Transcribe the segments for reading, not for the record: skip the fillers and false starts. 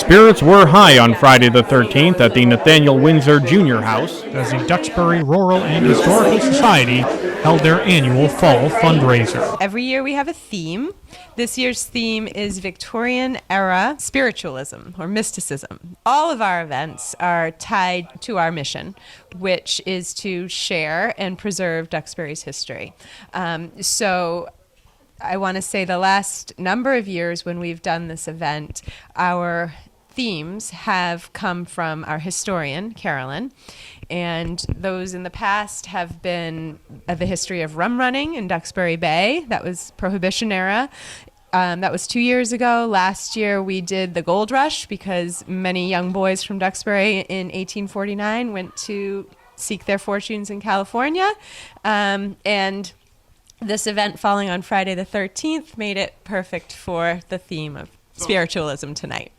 Spirits were high on Friday the 13th at the Nathaniel Windsor Junior House as the Duxbury Rural and Historical Society held their annual fall fundraiser. Every year we have a theme. This year's theme is Victorian era spiritualism or mysticism. All of our events are tied to our mission, which is to share and preserve Duxbury's history. So I want to say the last number of years when we've done this event, our themes have come from our historian, Carolyn, and those in the past have been the history of rum running in Duxbury Bay. That was Prohibition era. That was 2 years ago. Last year we did the gold rush because many young boys from Duxbury in 1849 went to seek their fortunes in California. And this event falling on Friday the 13th made it perfect for the theme of spiritualism tonight.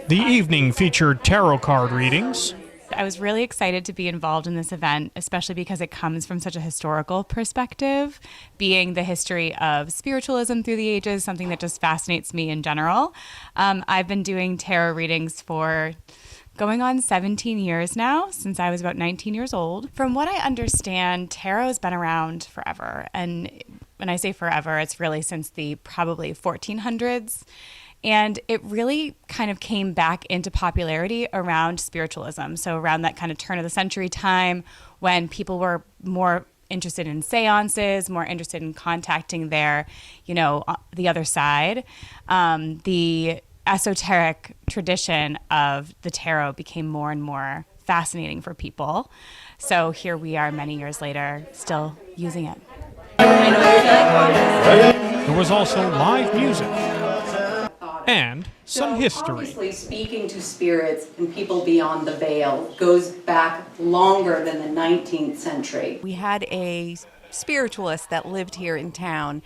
The evening featured tarot card readings. I was really excited to be involved in this event, especially because it comes from such a historical perspective, being the history of spiritualism through the ages, something that just fascinates me in general. I've been doing tarot readings for going on 17 years now, since I was about 19 years old. From what I understand, tarot has been around forever. And when I say forever, it's really since the probably 1400s. And it really kind of came back into popularity around spiritualism. So around that kind of turn of the century time when people were more interested in seances, more interested in contacting their, the other side. The esoteric tradition of the tarot became more and more fascinating for people. So here we are many years later, still using it. There was also live music and some history. Obviously, speaking to spirits and people beyond the veil goes back longer than the 19th century. We had a spiritualist that lived here in town,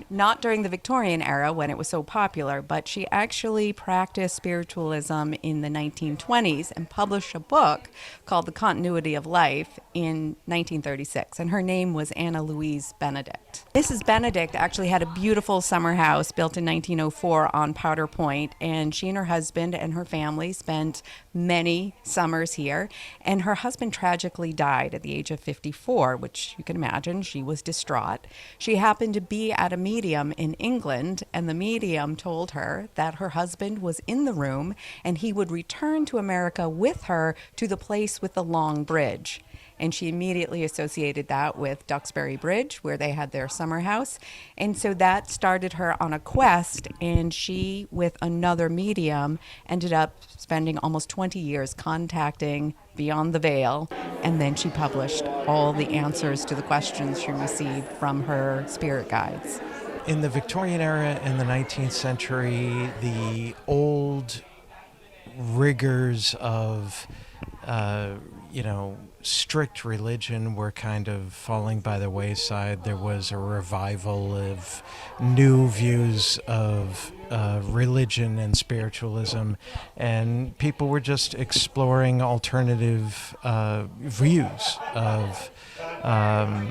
not during the Victorian era when it was so popular, but she actually practiced spiritualism in the 1920s and published a book called The Continuity of Life in 1936, and her name was Anna Louise Benedict. Mrs. Benedict actually had a beautiful summer house built in 1904 on Powder Point, and she and her husband and her family spent many summers here, and her husband tragically died at the age of 54, which you can imagine. She was distraught. She happened to be at a medium in England, and the medium told her that her husband was in the room and he would return to America with her to the place with the long bridge. And she immediately associated that with Duxbury Bridge, where they had their summer house. And so that started her on a quest, and she, with another medium, ended up spending almost 20 years contacting Beyond the Veil, and then she published all the answers to the questions she received from her spirit guides. In the Victorian era and the 19th century, the old rigors of strict religion were kind of falling by the wayside. There was a revival of new views of religion and spiritualism, and people were just exploring alternative views of the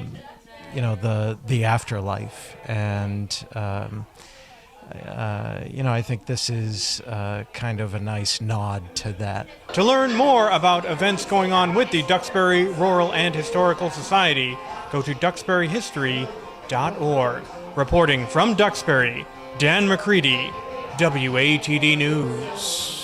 afterlife. And I think this is kind of a nice nod to that. To learn more about events going on with the Duxbury Rural and Historical Society, go to duxburyhistory.org. Reporting from Duxbury, Dan McCready, WATD News.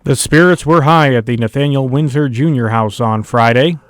The spirits were high at the Nathaniel Windsor Junior House on Friday.